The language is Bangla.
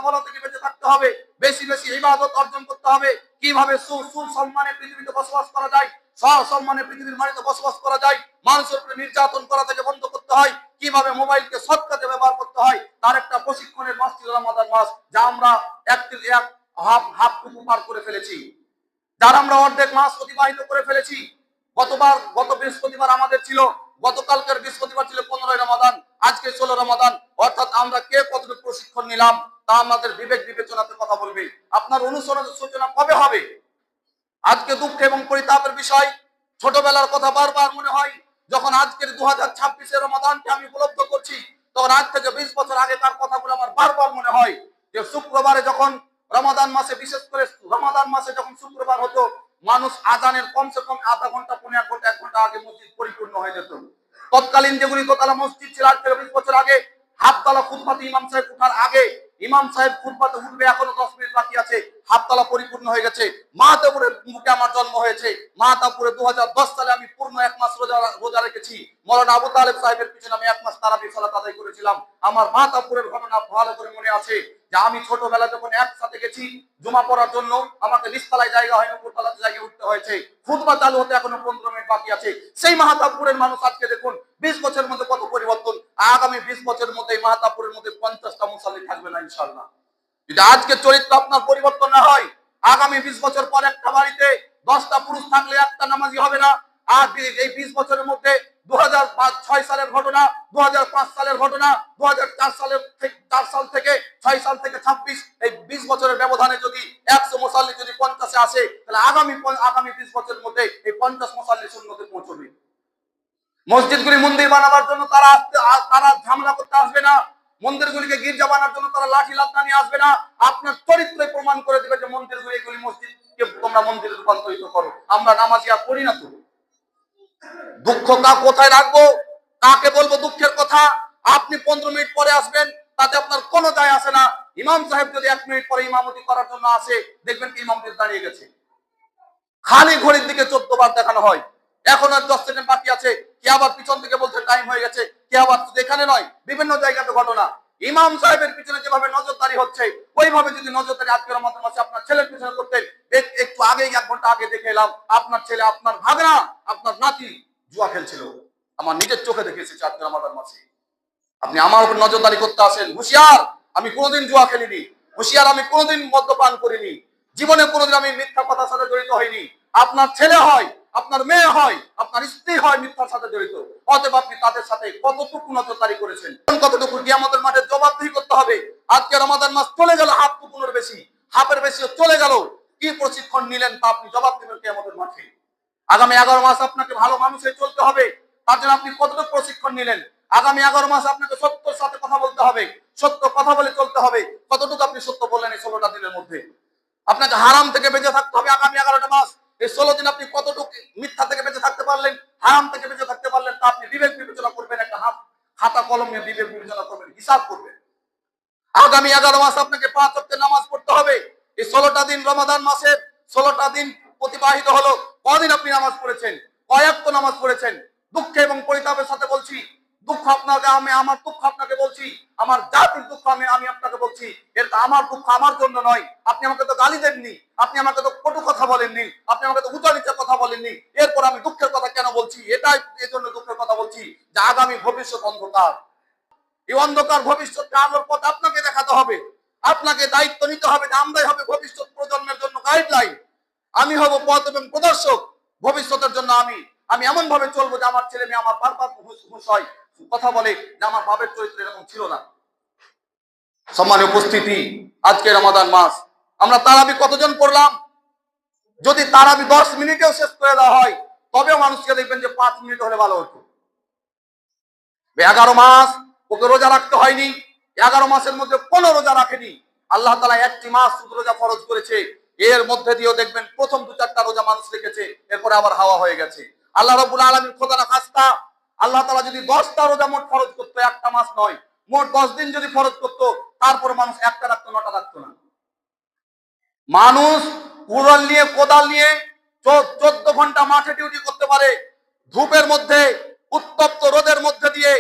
বলা থেকে বেঁচে থাকতে হবে, বেশি বেশি ইবাদত অর্জন করতে হবে, কিভাবে সুসম্মানে পৃথিবীতে বসবাস করা যায়, সসম্মানে পৃথিবীর মাটিতে বসবাস করা যায়, মানুষের উপরে নির্যাতন করা থেকে বন্ধ করতে হয়, কিভাবে মোবাইলকে সৎ কাজে ব্যবহার করতে হয়, তার একটা প্রশিক্ষণের মাস ছিল রমাদান মাস, যা আমরা হাফটুকু পার করে ফেলেছি, যার আমরা অর্ধেক মাস অতিবাহিত করে ফেলেছি। গত বৃহস্পতিবার আমাদের ছিল, গতকালকের বৃহস্পতিবার ছিল 15 রমাদান, আজকে 16 রমাদান, অর্থাৎ আমরা কে কতটুকু প্রশিক্ষণ নিলাম তা আমাদের বিবেক বিবেচনাতে কথা বলবে। আপনার অনুসরণ সূচনা কবে হবে? আজকে দুঃখ এবং পরিতাপের বিষয়, ছোটবেলার কথা বারবার মনে হয়। যখন আজকের 2026 রমাদানকে আমি উপলব্ধ করছি, তখন আজ থেকে 20 বছর আগেকার কথাগুলো আমার বারবার মনে হয়। যে শুক্রবারে যখন রমাদান মাসে, বিশেষ করে রমাদান মাসে যখন শুক্রবার হতো, মানুষ আজানের কমসে কম আধা ঘন্টা, 1 ঘন্টা আগে মসজিদ পরিপূর্ণ হয়ে যেত। তৎকালীন যেগুলি দোতলা মসজিদ ছিল, আজ থেকে 20 বছর আগে হাফতলা খুতবাতে ইমাম সাহেব উঠার আগে, ইমাম সাহেব খুতবাতে উঠবে, এখনো 10 মিনিট বাকি আছে, হাফতলা পরিপূর্ণ হয়ে গেছে। মাহতাবুরের মুখে আমার জন্ম হয়েছে। মাহতাবুরে 2010 সালে আমি পূর্ণ 1 মাস রোজা রেখেছি। মাওলানা আবু তালেব সাহেবের পিছনে আমি 1 মাস তারাবির সালাত আদায় করেছিলাম। আমার মাহতাবুরের ঘটনা ভালো করে মনে আছে যে আমি ছোটবেলা যখন একসাথে গেছি জুমা পড়ার জন্য, আমাকে নিচতলায় জায়গা হয়নি, উপরতলাতে জায়গা উঠতে হয়েছে। খুতবা চালু হতে এখনো 15 মিনিট বাকি আছে। সেই মাহতাবুরের মানুষ আজকে দেখুন 20 বছরের মধ্যে কত পরিবর্তন। আগামী 20 বছরের মধ্যে এই মাহতাবুরের মধ্যে 50টা মুসাল্লি থাকবে না ইনশাআল্লাহ। যদি আজকে চরিত্র আপনার পরিবর্তন না হয়, আগামী 20 বছর পর একটা বাড়িতে 10টা পুরুষ থাকলে একটা নামাজি হবে না। আর এই 20 বছরের মধ্যে 2006 সালের ঘটনা, 2005 সালের ঘটনা, 2004 সালের 4 সাল থেকে 6 সাল থেকে 26, এই 20 বছরের ব্যবধানে যদি 100 মুসাল্লি যদি 50-এ আসে, তাহলে আগামী 20 বছরের মধ্যে এই 50 মুসাল্লি শূন্যতে পৌঁছবে। মসজিদগুলি মন্দির বানাবার জন্য তারা ঝামেলা করতে আসবে না। মন্দিরগুলিকে গির্জা বানার জন্য তারা লাঠি লাঠা নিয়ে আসবে না। আপনার চরিত্রে প্রমাণ করে দিবে যে মন্দিরগুলি, এগুলি মসজিদকে তোমরা মন্দিরে রূপান্তরিত করো। আমরা নামাজি আর করি না তো। দুঃখ কোথায় রাখবো, কাকে বলবো দুঃখের কথা? আপনি 15 মিনিট পরে আসবেন, তাতে আপনার কোনো দায় আসে না। ইমাম সাহেব যদি 1 মিনিট পরে ইমামতি করার জন্য আসে, দেখবেন কি ইমামতি দাঁড়িয়ে গেছে। খালি ঘড়ির দিকে 14 বার দেখানো হয়, এখন আর 10 সেকেন্ড বাকি আছে, কে আবার পিছন থেকে বলছে টাইম হয়ে গেছে, কে আবার এখানে নয়, বিভিন্ন জায়গাতে ঘটনা। ইমাম সাহেবের পিছনে যেভাবে নজরদারি হচ্ছে, ওইভাবে যদি নজরদারি আজকের রমাদান মাসে আপনার ছেলের পিছনে করতেন, একটু আগে 1 ঘন্টা আগে দেখে এলাম আপনার ছেলে, আপনার ভাগনা, আপনার নাতি জুয়া খেলছিল। আমার নিজের চোখে দেখে এসেছি আজকের রমাদান মাসে। আপনি আমার উপর নজরদারি করতে আসেন, হুঁশিয়ার, আমি কোনোদিন জুয়া খেলিনি, হুঁশিয়ার, আমি কোনোদিন মদ্যপান করিনি, জীবনে কোনোদিন আমি মিথ্যা কথার সাথে জড়িত হইনি। আপনার ছেলে হয়, আপনার মেয়ে হয়, আপনার স্ত্রী হয় মিথ্যার সাথে জড়িত, অতএব আপনি তাদের সাথে কতটুকু নজরদারি করেছেন, কতটুকু কিয়ামতের মাঠে জবাবদিহি করতে হবে। আজকে রমাদান মাস চলে গেল, হাফটুকুনের বেশি, হাফের বেশি চলে গেল, কি প্রশিক্ষণ নিলেন তা আপনি জবাব দেবেন কিয়ামতের মাঠে। আগামী 11 মাস আপনাকে ভালো মানুষ হয়ে চলতে হবে, তার জন্য আপনি কতটুকু প্রশিক্ষণ নিলেন। আগামী 11 মাস আপনাকে সত্যের সাথে কথা বলতে হবে, সত্য কথা বলে চলতে হবে। কতটুকু আপনি সত্য বললেন এই 16টা দিনের মধ্যে? আপনাকে হারাম থেকে বেঁচে থাকতে হবে আগামী 11টা মাস। এই 16 দিন আপনি কতটুকু মিথ্যা থেকে বেঁচে থাকতে পারলেন, হারাম থেকে বেঁচে থাকতে পারলেন, তা আপনি বিবেক বিবেচনা করবেন। একটা খাতা কলম নিয়ে বিবেক বিবেচনা করবেন, হিসাব করবেন। আগামী 11 মাস আপনাকে 5 ওয়াক্ত নামাজ পড়তে হবে। এই 16টা দিন রমাদান মাসের 16টা দিন অতিবাহিত হলো, কদিন আপনি নামাজ পড়েছেন, কয় ওয়াক্ত নামাজ পড়েছেন? দুঃখে এবং পরিতাপের সাথে বলছি, দুঃখ আপনাকে, আমার দুঃখ আপনাকে বলছি, আমার জাতির দুঃখ আমি আপনাকে বলছি। এটা আমার দুঃখ আমার জন্য নয়। আপনি আমাকে তো গালি দেননি, আপনি আমাকে তো কটু কথা বলেননি, আপনি আমাকে তো উঁচা নিচে কথা বলেননি, এরপর আমি দুঃখের কথা কেন বলছি? এটাই এই জন্য দুঃখের কথা বলছি যে আগামী ভবিষ্যৎ অন্ধকার। এই অন্ধকার ভবিষ্যৎকে আলোর পথ আপনাকে দেখাতে হবে, আপনাকে দায়িত্ব নিতে হবে যে আমরাই হবে ভবিষ্যৎ প্রজন্মের জন্য গাইডলাইন, আমি হব পথ এবং প্রদর্শক ভবিষ্যতের জন্য। আমি এমন ভাবে চলবো যে আমার ছেলে মেয়ে আমার বারবার হুঁশ হয়, কথা বলে যে আমার বাপের চরিত্র এরকম ছিল না। সম্মানীয় উপস্থিতি, আজকে রমাদান মাস, আমরা তারাবি কতজন পড়লাম? যদি তারাবি 10 মিনিটেও শেষ করে দেওয়া হয়, তবেও মানুষকে দেখবেন যে 5 মিনিট হলে ভালো হতো। 11 মাস ওকে রোজা রাখতে হয়নি, 11 মাসের মধ্যে কোনো রোজা রাখেনি। আল্লাহ তাআলা একটি মাস শুধু রোজা ফরজ করেছে, এর মধ্যে দিয়েও দেখবেন প্রথম 2-4টা রোজা মানুষ রেখেছে, এরপরে আবার হাওয়া হয়ে গেছে। আল্লাহ রাব্বুল আলামিন খোদা না খাস্তা, আল্লাহ তাআলা যদি 10টা রোজা মোট ফরজ করতো, একটা মাস নয়, মোট 10 দিন যদি ফরজ করতো, তারপর মানুষ একটা রাখতো, 9টা রাখতো না। মানুষ কুড়াল নিয়ে, কোদাল নিয়ে 14 ঘন্টা মাঠে ডিউটি করতে পারে, ধূপের মধ্যে, উত্তপ্ত রোদের মধ্যে দিয়ে